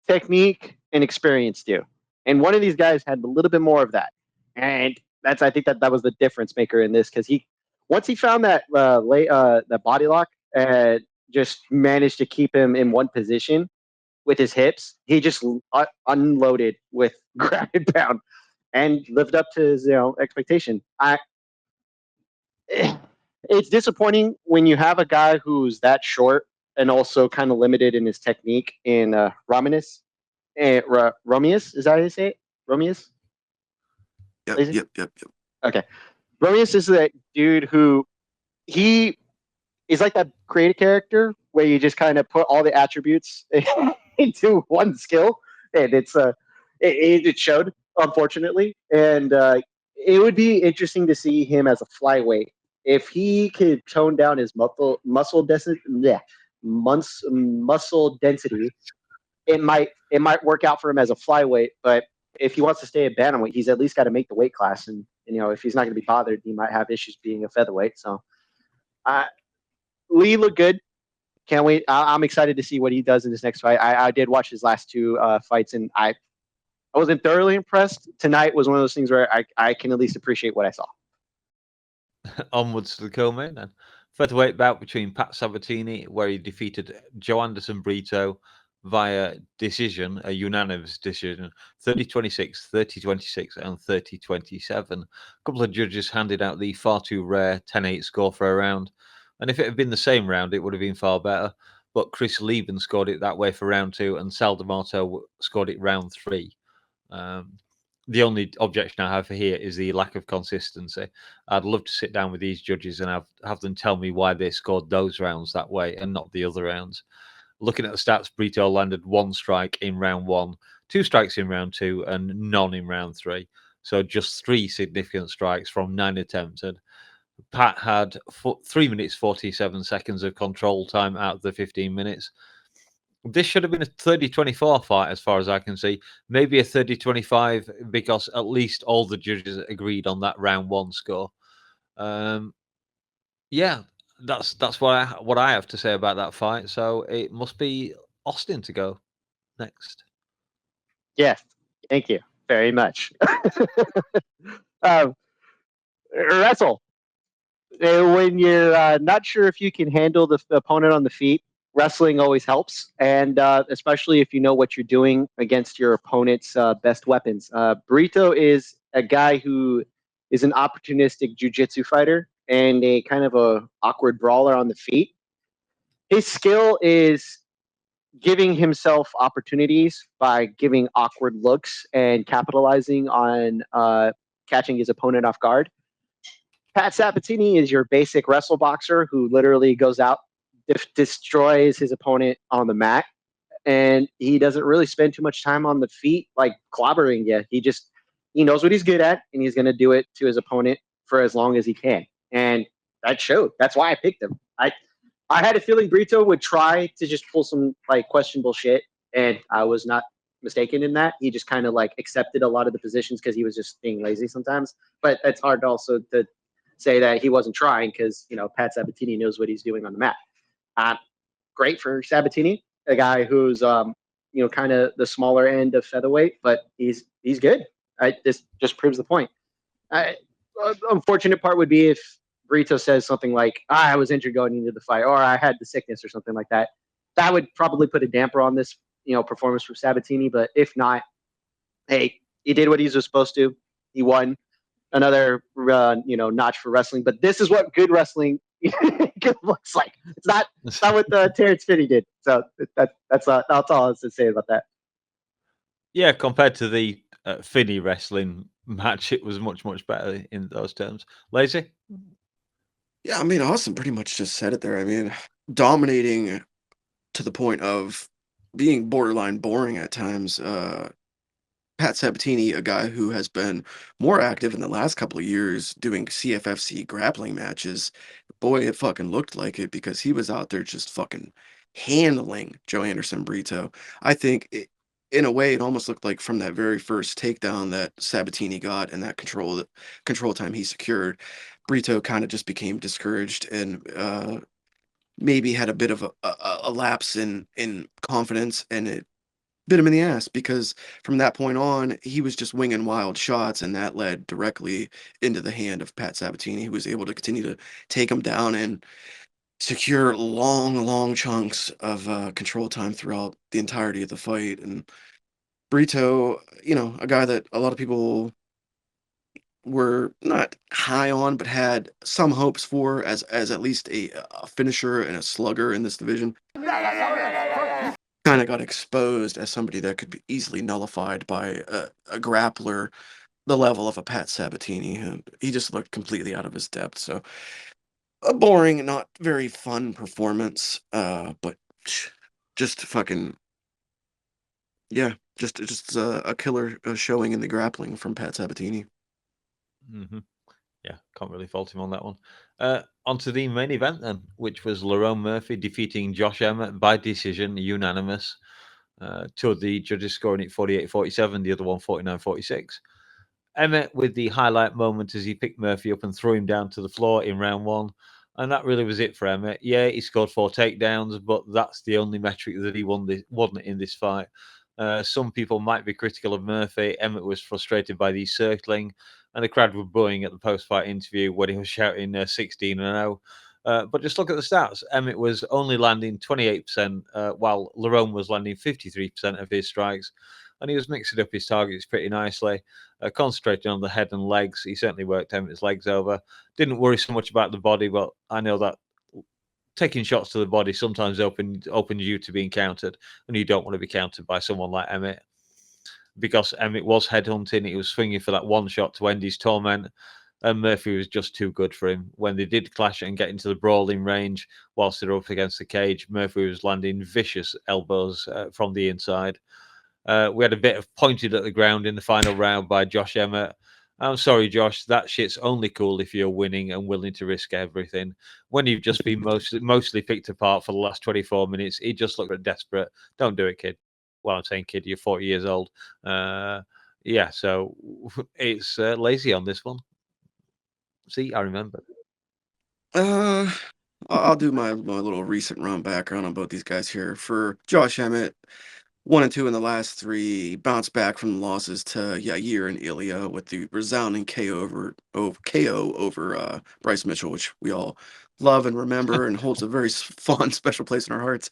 technique and experience do. And one of these guys had a little bit more of that. And I think that was the difference maker in this, because once he found that that body lock, just managed to keep him in one position with his hips. He just unloaded with ground and pound and lived up to his expectation. It's disappointing when you have a guy who's that short and also kind of limited in his technique in Romius. Romius, is that how you say it? Romius? Yep. Okay. Romius is that dude who he is like that creative character where you just kind of put all the attributes into one skill, and it showed, unfortunately. And it would be interesting to see him as a flyweight if he could tone down his muscle density. Yeah, muscle density. It might work out for him as a flyweight, but if he wants to stay at bantamweight, he's at least got to make the weight class. And if he's not going to be bothered, he might have issues being a featherweight. So, Lee looked good. Can't wait. I'm excited to see what he does in this next fight. I did watch his last two fights, and I wasn't thoroughly impressed. Tonight was one of those things where I can at least appreciate what I saw. Onwards to the co-main then. Featherweight bout between Pat Sabatini, where he defeated Joe Anderson Brito via decision, a unanimous decision, 30-26, 30-26, and 30-27. A couple of judges handed out the far too rare 10-8 score for a round. And if it had been the same round, it would have been far better. But Chris Lieben scored it that way for round 2, and Sal D'Amato scored it round 3. The only objection I have here is the lack of consistency. I'd love to sit down with these judges and have them tell me why they scored those rounds that way and not the other rounds. Looking at the stats, Brito landed 1 strike in round 1, 2 strikes in round 2, and none in round 3. So just 3 significant strikes from 9 attempted. Pat had 3 minutes 47 seconds of control time out of the 15 minutes. This should have been a 30-24 fight as far as I can see. Maybe a 30-25 because at least all the judges agreed on that round 1 score. Yeah, that's what I have to say about that fight. So it must be Austin to go next. Yes, thank you very much. Wrestle. When you're not sure if you can handle the opponent on the feet, wrestling always helps, and especially if you know what you're doing against your opponent's best weapons. Burrito is a guy who is an opportunistic jiu-jitsu fighter and a kind of a awkward brawler on the feet. His skill is giving himself opportunities by giving awkward looks and capitalizing on catching his opponent off guard. Pat Sabatini is your basic wrestle boxer who literally goes out, destroys his opponent on the mat, and he doesn't really spend too much time on the feet, like clobbering you. He knows what he's good at, and he's going to do it to his opponent for as long as he can. And that showed. That's why I picked him. I had a feeling Brito would try to just pull some like questionable shit, and I was not mistaken in that. He just kind of like accepted a lot of the positions because he was just being lazy sometimes. But it's hard also to say that he wasn't trying because Pat Sabatini knows what he's doing on the mat. Great for Sabatini, a guy who's kind of the smaller end of featherweight, but he's good. This just proves the point. Unfortunate part would be if Brito says something like, I was injured going into the fight, or I had the sickness or something like that. That would probably put a damper on this performance from Sabatini. But if not, hey, he did what he was supposed to. He won. Another notch for wrestling, but this is what good wrestling looks like. It's not what Terrence Finney did. So that's all I have to say about that. Yeah, compared to the Finney wrestling match, it was much better in those terms. Lazy? Yeah, I mean, Austin pretty much just said it there. I mean, dominating to the point of being borderline boring at times. Pat Sabatini, a guy who has been more active in the last couple of years doing CFFC grappling matches, boy, it fucking looked like it because he was out there just fucking handling Joe Anderson Brito. I think in a way, it almost looked like from that very first takedown that Sabatini got and that control time he secured, Brito kind of just became discouraged and maybe had a bit of a lapse in confidence, and it bit him in the ass because from that point on, he was just winging wild shots, and that led directly into the hand of Pat Sabatini, who was able to continue to take him down and secure long chunks of control time throughout the entirety of the fight. And Brito, a guy that a lot of people were not high on, but had some hopes for as at least a finisher and a slugger in this division, kind of got exposed as somebody that could be easily nullified by a grappler the level of a Pat Sabatini. He just looked completely out of his depth. So a boring, not very fun performance. But just fucking yeah, just a killer showing in the grappling from Pat Sabatini. Hmm. Yeah, can't really fault him on that one. On to the main event then, which was Lerone Murphy defeating Josh Emmett by decision, unanimous. Two of the judges scoring it 48-47, the other one 49-46. Emmett with the highlight moment as he picked Murphy up and threw him down to the floor in round one. And that really was it for Emmett. Yeah, he scored 4 takedowns, but that's the only metric that he won wasn't in this fight. Some people might be critical of Murphy. Emmett was frustrated by the circling, and the crowd were booing at the post-fight interview when he was shouting 16-0. But just look at the stats. Emmett was only landing 28%, while Lerone was landing 53% of his strikes, and he was mixing up his targets pretty nicely. Concentrating on the head and legs. He certainly worked Emmett's legs over. Didn't worry so much about the body, but I know that taking shots to the body sometimes opens you to being countered, and you don't want to be countered by someone like Emmett. Because Emmett was headhunting, he was swinging for that one shot to end his torment, and Murphy was just too good for him. When they did clash and get into the brawling range, whilst they're up against the cage, Murphy was landing vicious elbows from the inside. We had a bit of pointed at the ground in the final round by Josh Emmett. I'm sorry, Josh. That shit's only cool if you're winning and willing to risk everything. When you've just been mostly picked apart for the last 24 minutes, he just looked desperate. Don't do it, kid. Well, I'm saying, kid, you're 40 years old. Yeah, so it's lazy on this one. See, I remember. I'll do my little recent run background on both these guys here. For Josh Emmett, 1-2 in the last 3, bounced back from the losses to Yair and Ilya with the resounding KO over Bryce Mitchell, which we all love and remember and holds a very fond, special place in our hearts.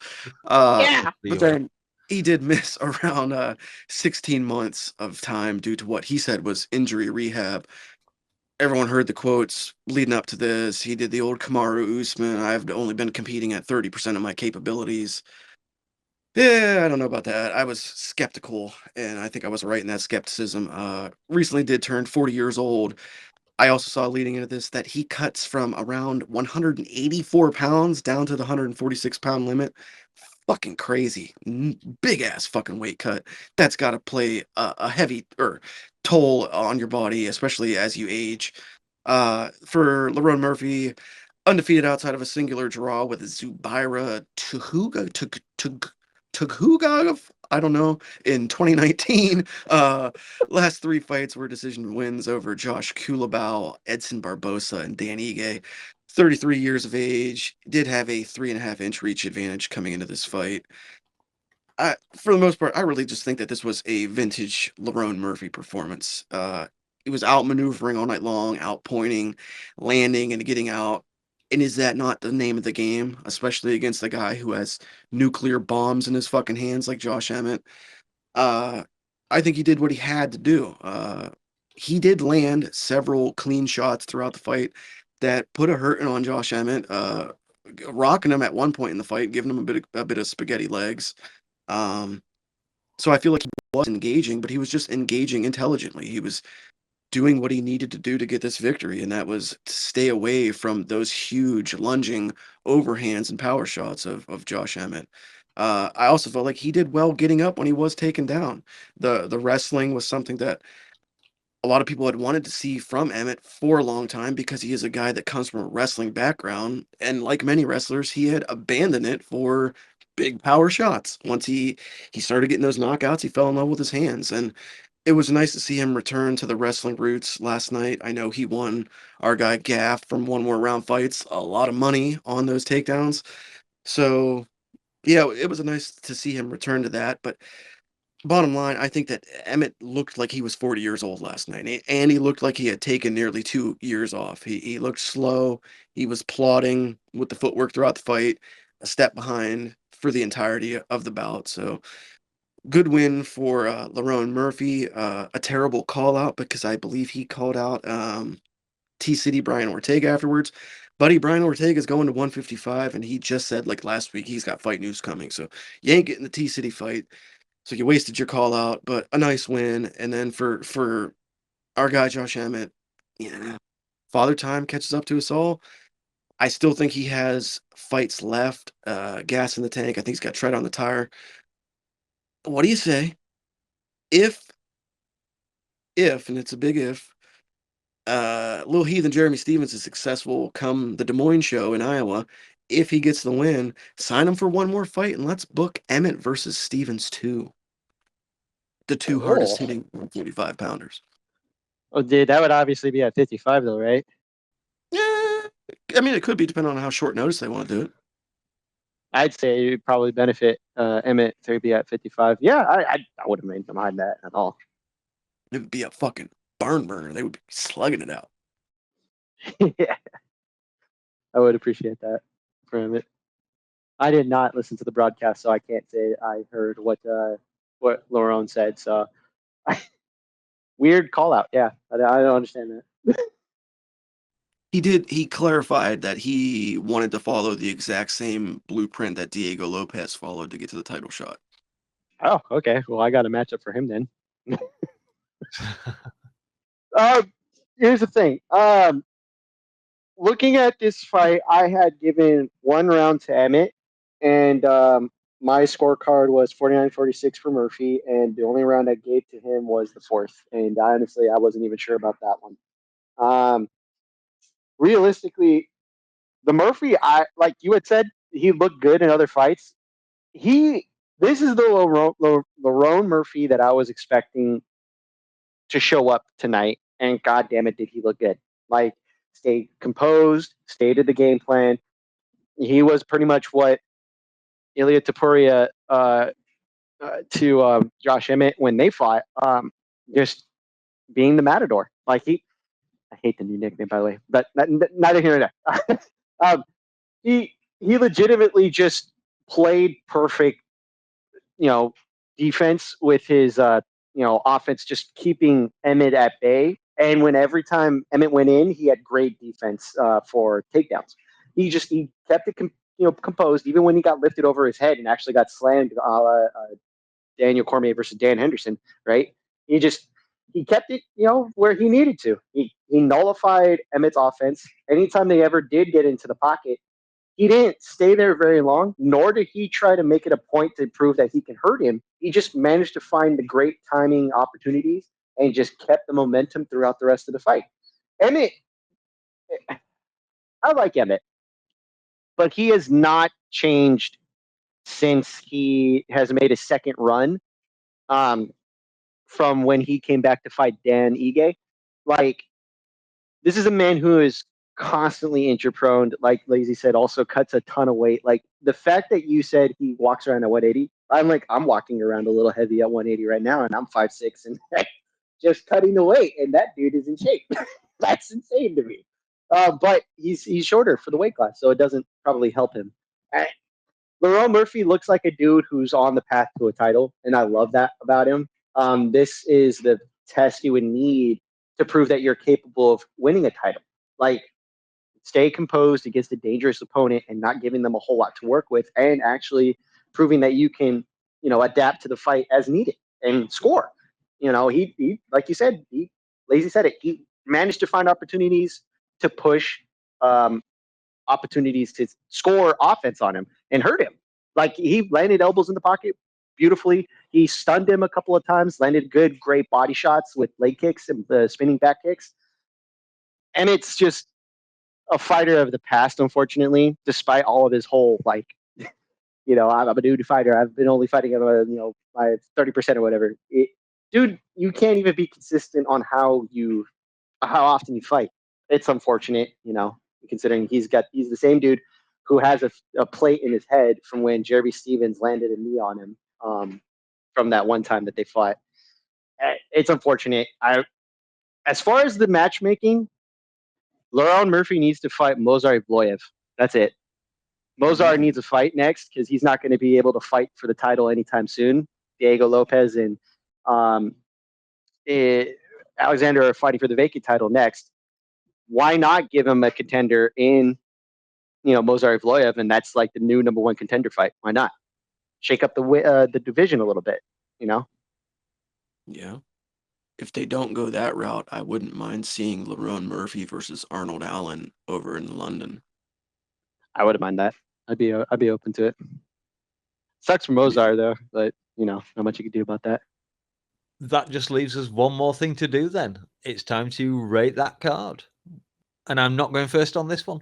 Yeah. But then he did miss around 16 months of time due to what he said was injury rehab. Everyone heard the quotes leading up to this. He did the old Kamaru Usman. I've only been competing at 30% of my capabilities. Yeah, I don't know about that. I was skeptical, and I think I was right in that skepticism. Recently did turn 40 years old. I also saw leading into this that he cuts from around 184 pounds down to the 146-pound limit. Fucking crazy. Big ass fucking weight cut. That's got to play a heavy toll on your body, especially as you age. For Lerone Murphy, undefeated outside of a singular draw with Zubaira Tukhugov, I don't know, in 2019. Last 3 fights were decision wins over Josh Kulabau, Edson Barbosa, and Dan Ige. 33 years of age, did have a 3.5-inch reach advantage coming into this fight. For the most part, I really just think that this was a vintage Lerone Murphy performance. He was outmaneuvering all night long, outpointing, landing, and getting out. And is that not the name of the game, especially against a guy who has nuclear bombs in his fucking hands like Josh Emmett? Uh, I think he did what he had to do. He did land several clean shots throughout the fight that put a hurting on Josh Emmett, rocking him at one point in the fight, giving him a bit of spaghetti legs. So I feel like he was engaging, but he was just engaging intelligently. He was doing what he needed to do to get this victory, and that was to stay away from those huge lunging overhands and power shots of Josh Emmett. I also felt like he did well getting up when he was taken down. The wrestling was something that a lot of people had wanted to see from Emmett for a long time because he is a guy that comes from a wrestling background, and like many wrestlers, he had abandoned it for big power shots. Once he started getting those knockouts, he fell in love with his hands, and it was nice to see him return to the wrestling roots last night. I know he won our guy Gaff from One More Round Fights a lot of money on those takedowns. So, yeah, it was nice to see him return to that, but bottom line, I think that Emmett looked like he was 40 years old last night, and he looked like he had taken nearly 2 years off. He looked slow. He was plodding with the footwork throughout the fight, a step behind for the entirety of the bout. So good win for Lerone Murphy. A terrible call out because I believe he called out T-City Brian Ortega afterwards. Buddy, Brian Ortega is going to 155, and he just said like last week he's got fight news coming. So you ain't getting the T-City fight. So you wasted your call out, but a nice win. And then for our guy Josh Emmett, yeah, father time catches up to us all. I still think he has fights left, gas in the tank. I think he's got tread on the tire. What do you say if, and it's a big if, Lil Heath and Jeremy Stevens is successful come the Des Moines show in Iowa? If he gets the win, sign him for one more fight and let's book Emmett versus Stevens 2. The two hardest hitting 145 pounders. Oh, dude, that would obviously be at 55 though, right? Yeah, I mean, it could be depending on how short notice they want to do it. I'd say it would probably benefit Emmett to be at 55. Yeah, I wouldn't mind that at all. It would be a fucking barn burner. They would be slugging it out. Yeah, I would appreciate that for Emmett. I did not listen to the broadcast, so I can't say I heard what Laurent said. So weird call out. Yeah, I don't understand that. He clarified that he wanted to follow the exact same blueprint that Diego Lopez followed to get to the title shot. Oh, okay. Well, I got a matchup for him then. Here's the thing. Looking at this fight, I had given 1 round to Emmett, and my scorecard was 49-46 for Murphy, and the only round I gave to him was the 4th. And honestly, I wasn't even sure about that one. Realistically, the Murphy, I like you had said, he looked good in other fights. This is the Lerone Murphy that I was expecting to show up tonight, and god damn it, did he look good. Like, stayed composed, stayed to the game plan. He was pretty much what Ilya Topuria to Josh Emmett when they fought, just being the Matador. Like, I hate the new nickname, by the way, but neither here nor there. He legitimately just played perfect, defense with his offense, just keeping Emmett at bay. And when every time Emmett went in, he had great defense for takedowns. He kept it composed, even when he got lifted over his head and actually got slammed, Daniel Cormier versus Dan Henderson. Right? He kept it, where he needed to. He nullified Emmett's offense. Anytime they ever did get into the pocket, he didn't stay there very long, nor did he try to make it a point to prove that he can hurt him. He just managed to find the great timing opportunities and just kept the momentum throughout the rest of the fight. Emmett, I like Emmett, but he has not changed since he has made a second run, from when he came back to fight Dan Ige. Like, this is a man who is constantly injury prone. Like Lazy said, also cuts a ton of weight. Like, the fact that you said he walks around at 180, I'm walking around a little heavy at 180 right now, and I'm 5'6" and just cutting the weight, and that dude is in shape. That's insane to me. But he's shorter for the weight class, so it doesn't probably help him. Lerone Murphy looks like a dude who's on the path to a title, and I love that about him. This is the test you would need to prove that you're capable of winning a title. Like, stay composed against a dangerous opponent and not giving them a whole lot to work with, and actually proving that you can, adapt to the fight as needed and score. He like you said, Lazy said it. He managed to find opportunities to push, opportunities to score offense on him and hurt him. Like, he landed elbows in the pocket beautifully. He stunned him a couple of times, landed good, great body shots with leg kicks and spinning back kicks. And it's just a fighter of the past, unfortunately, despite all of his whole, like, I'm a dude fighter. I've been only fighting at, my 30% or whatever. Dude, you can't even be consistent on how often you fight. It's unfortunate, considering he's the same dude who has a plate in his head from when Jeremy Stevens landed a knee on him, from that one time that they fought. It's unfortunate. As far as the matchmaking, Lerone Murphy needs to fight Movsar Evloev. That's it. Movsar needs a fight next because he's not going to be able to fight for the title anytime soon. Diego Lopez and Alexander are fighting for the vacant title next. Why not give him a contender in, Movsar Evloev, and that's like the new number one contender fight? Why not shake up the division a little bit? Yeah. If they don't go that route, I wouldn't mind seeing Lerone Murphy versus Arnold Allen over in London. I wouldn't mind that. I'd be open to it. Sucks for Mozart though, but not much you can do about that. That just leaves us one more thing to do then. It's time to rate that card. And I'm not going first on this one.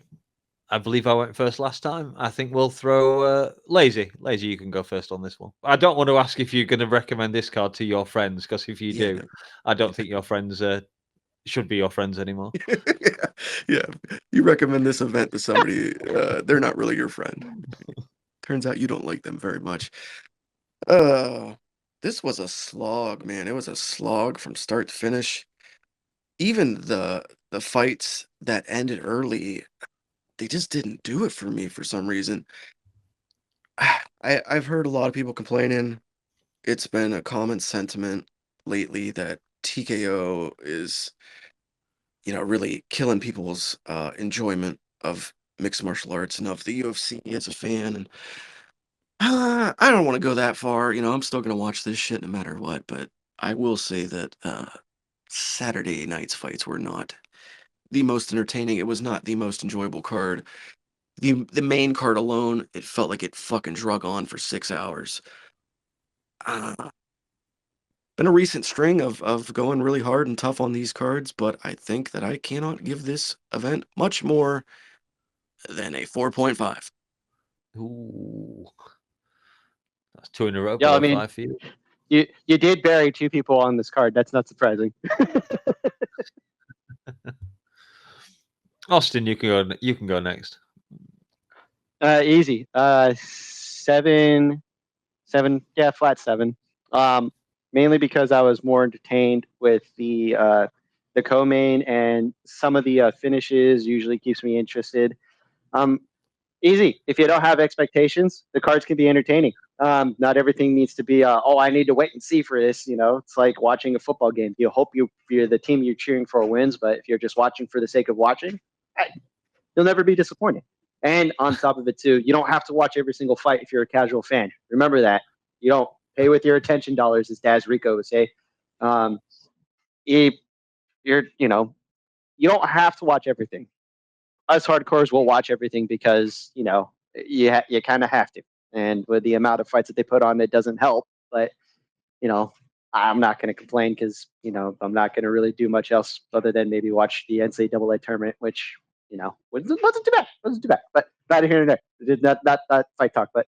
I believe I went first last time. I think we'll throw Lazy. Lazy, you can go first on this one. I don't want to ask if you're going to recommend this card to your friends, because if you do, I don't think your friends should be your friends anymore. Yeah. You recommend this event to somebody, they're not really your friend. Turns out you don't like them very much. This was a slog, man. It was a slog from start to finish. Even the fights that ended early, they just didn't do it for me for some reason. I've heard a lot of people complaining. It's been a common sentiment lately that TKO is, really killing people's enjoyment of mixed martial arts and of the UFC as a fan. And I don't want to go that far. I'm still gonna watch this shit no matter what. But I will say that Saturday night's fights were not the most entertaining. It was not the most enjoyable card. The main card alone, it felt like it fucking drug on for 6 hours. Been a recent string of going really hard and tough on these cards, but I think that I cannot give this event much more than a 4.5. Ooh. That's 2 in a row. Yeah, I Below mean, 5 for you. You did bury 2 people on this card. That's not surprising. Austin, you can go next. Easy. 7, yeah, flat 7. Mainly because I was more entertained with the co-main, and some of the finishes usually keeps me interested. Easy. If you don't have expectations, the cards can be entertaining. Not everything needs to be, I need to wait and see for this. It's like watching a football game. You hope you're the team you're cheering for wins, but if you're just watching for the sake of watching, you'll never be disappointed. And on top of it, too, you don't have to watch every single fight if you're a casual fan. Remember that. You don't pay with your attention dollars, as Daz Rico would say. You don't have to watch everything. Us hardcores will watch everything because, you kind of have to. And with the amount of fights that they put on, it doesn't help. But, I'm not going to complain because, I'm not going to really do much else other than maybe watch the NCAA tournament, which, wasn't too bad. Wasn't too bad. But neither here nor there. Not fight talk. But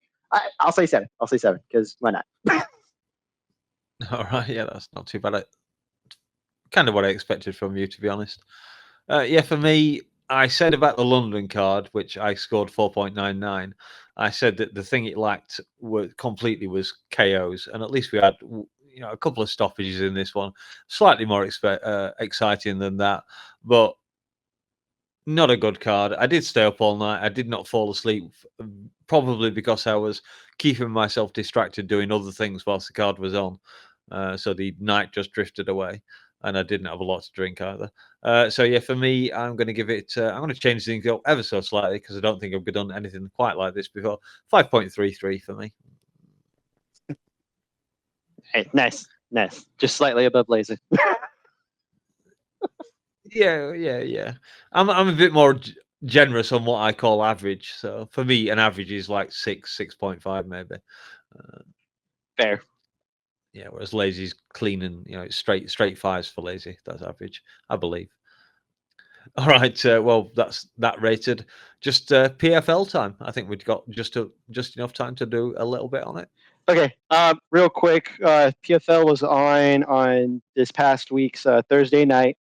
I'll say 7. I'll say 7 because why not? All right. Yeah, that's not too bad. Kind of what I expected from you, to be honest. Yeah, for me, I said about the London card, which I scored 4.99. I said that the thing it lacked was KOs, and at least we had a couple of stoppages in this one, slightly more exciting than that, but not a good card. I did stay up all night. I did not fall asleep, probably because I was keeping myself distracted doing other things whilst the card was on. So the night just drifted away, and I didn't have a lot to drink either. So yeah, for me, I'm going to give it. I'm going to change things up ever so slightly because I don't think I've done anything quite like this before. 5.33 for me. Hey, nice. Just slightly above Lazy. Yeah. I'm a bit more generous on what I call average. So for me, an average is like 6.5 maybe. Fair. Yeah, whereas Lazy's clean and it's straight 5s for Lazy. That's average, I believe. All right, well that's that rated. Just PFL time. I think we've got just enough time to do a little bit on it. Okay, real quick, PFL was on this past week's Thursday night.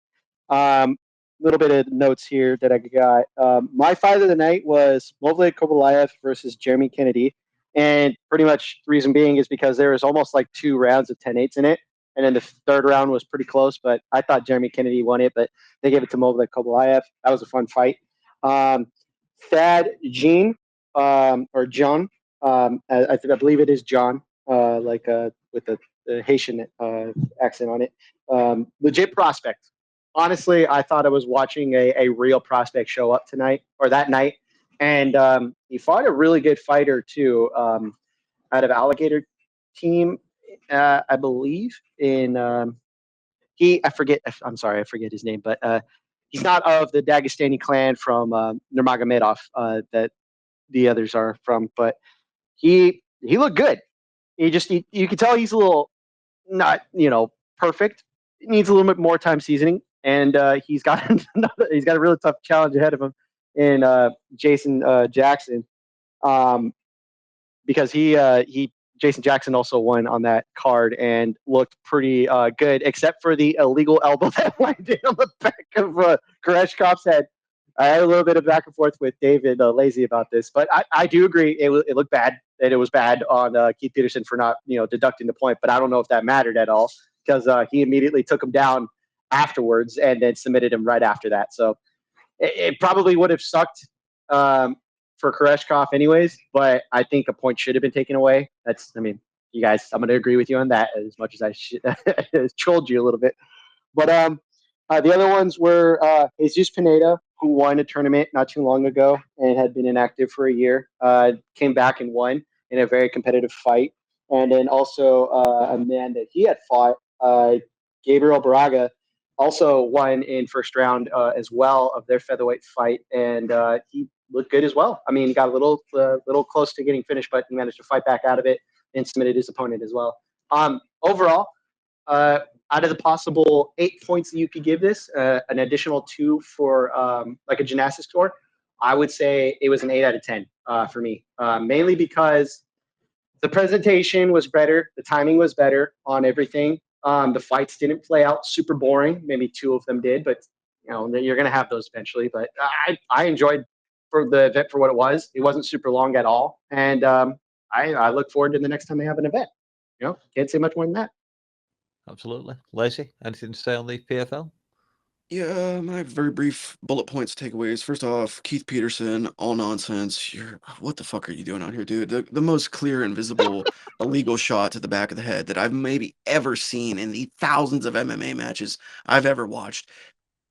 Little bit of notes here that I got. My fight of the night was Movlid Kovalaev versus Jeremy Kennedy, and pretty much the reason being is because there was almost like 2 rounds of 10-8s in it, and then the third round was pretty close, but I thought Jeremy Kennedy won it, but they gave it to Movlid Kovalaev. That was a fun fight. Thad Jean, or John, I believe it is John, with the Haitian accent on it. Legit prospect. Honestly, I thought I was watching a real prospect show up tonight or that night, and he fought a really good fighter too, out of Alligator Team, I believe. I'm sorry, I forget his name, but he's not of the Dagestani clan from Nurmagomedov that the others are from, but he looked good. You can tell he's a little not perfect. He needs a little bit more time seasoning, and he's got he's got a really tough challenge ahead of him in Jason Jackson, because he Jason Jackson also won on that card and looked pretty good, except for the illegal elbow that landed on the back of Koreshkov's head. I had a little bit of back and forth with David Lazy about this, but I do agree it looked bad, and it was bad on Keith Peterson for not deducting the point. But I don't know if that mattered at all, because he immediately took him down afterwards and then submitted him right after that. So it probably would have sucked for Koreshkov anyways, but I think a point should have been taken away. You guys, I'm going to agree with you on that, as much as I trolled you a little bit. But the other ones were Jesus Pineda, who won a tournament not too long ago and had been inactive for a year, came back and won in a very competitive fight. And then also a man that he had fought, Gabriel Baraga, also won in first round as well of their featherweight fight, and he looked good as well. I mean, he got a little close to getting finished, but he managed to fight back out of it and submitted his opponent as well. Overall, out of the possible 8 points that you could give this, an additional 2 for like a gymnastics score, I would say it was an 8 out of 10 for me, mainly because the presentation was better, the timing was better on everything. The fights didn't play out super boring. Maybe 2 of them did, but you're going to have those eventually. But I enjoyed for the event for what it was. It wasn't super long at all, and I look forward to the next time they have an event. Can't say much more than that. Absolutely. Lacey, anything to say on the PFL? Yeah, my very brief bullet points takeaways. First off, Keith Peterson, all nonsense. What the fuck are you doing out here, dude? The most clear and visible illegal shot to the back of the head that I've maybe ever seen in the thousands of MMA matches I've ever watched.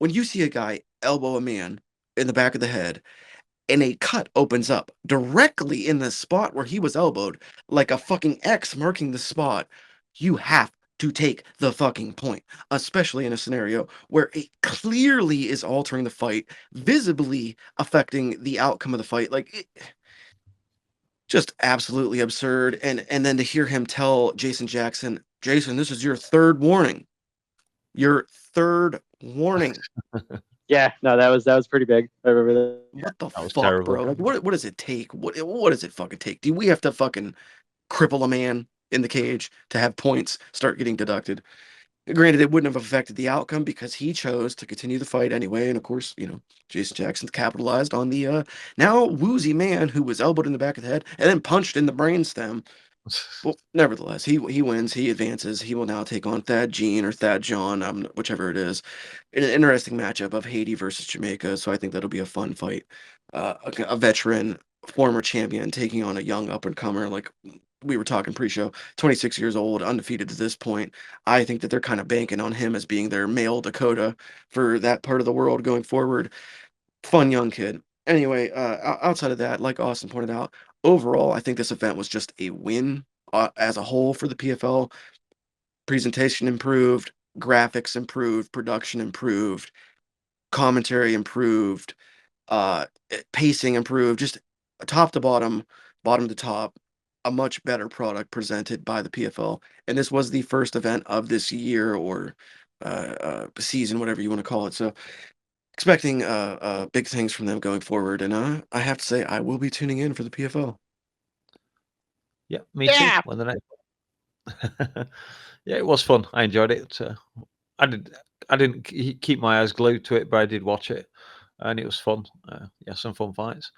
When you see a guy elbow a man in the back of the head and a cut opens up directly in the spot where he was elbowed, like a fucking X marking the spot, you have to take the fucking point, especially in a scenario where it clearly is altering the fight, visibly affecting the outcome of the fight. Just absolutely absurd. And then to hear him tell Jason Jackson, Jason, this is your third warning. Your third warning. Yeah, no, that was pretty big. I remember that. What the fuck, terrible. bro? Like, what does it take? What does it fucking take? Do we have to fucking cripple a man in the cage to have points start getting deducted? Granted, it wouldn't have affected the outcome because he chose to continue the fight anyway. And of course, Jason Jackson capitalized on the now woozy man who was elbowed in the back of the head and then punched in the brainstem. Well, nevertheless, he wins. He advances. He will now take on Thad Jean or Thad John, whichever it is. An interesting matchup of Haiti versus Jamaica. So I think that'll be a fun fight. A veteran, former champion taking on a young up and comer, like we were talking pre-show, 26 years old, undefeated to this point. I think that they're kind of banking on him as being their male Dakota for that part of the world going forward. Fun young kid. Anyway, outside of that, like Austin pointed out, overall, I think this event was just a win as a whole for the PFL. Presentation improved, graphics improved, production improved, commentary improved, pacing improved, just top to bottom, bottom to top, a much better product presented by the PFL. And this was the first event of this year or season, whatever you want to call it. So expecting big things from them going forward. And I have to say, I will be tuning in for the PFL. Yeah, me too. When the next... Yeah, it was fun. I enjoyed it. I didn't keep my eyes glued to it, but I did watch it, and it was fun. Yeah, some fun fights.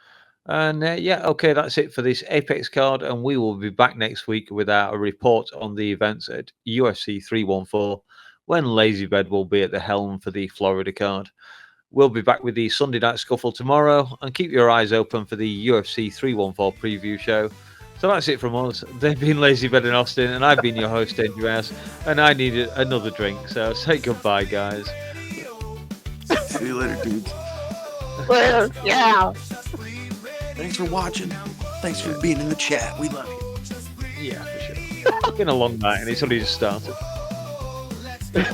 And okay, that's it for this Apex card, and we will be back next week with our report on the events at UFC 314, when Lazybed will be at the helm for the Florida card. We'll be back with the Sunday Night Scuffle tomorrow, and keep your eyes open for the UFC 314 preview show. So that's it from us. They've been Lazybed and Austin, and I've been your host, Dangermouse, and I needed another drink, so say goodbye, guys. See you later, dudes. Later. Yeah. Thanks for watching. Thanks for being in the chat. We love you. Yeah, for sure. It's been a long night, and it's only just started.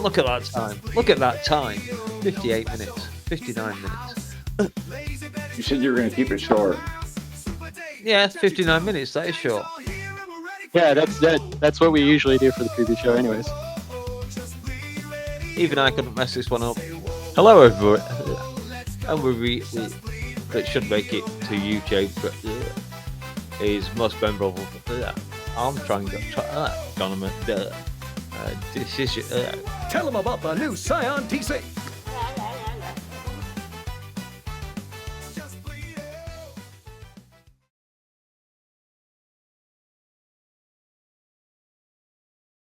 Look at that time. Look at that time. 58 minutes. 59 minutes. You said you were going to keep it short. Yeah, 59 minutes. That is short. Yeah, that's what we usually do for the preview show, anyways. Even I couldn't mess this one up. Hello, everyone. And we that should make it to YouTube, but is most memorable. I'm trying to tournament. This is Tell them about the new Scion TC.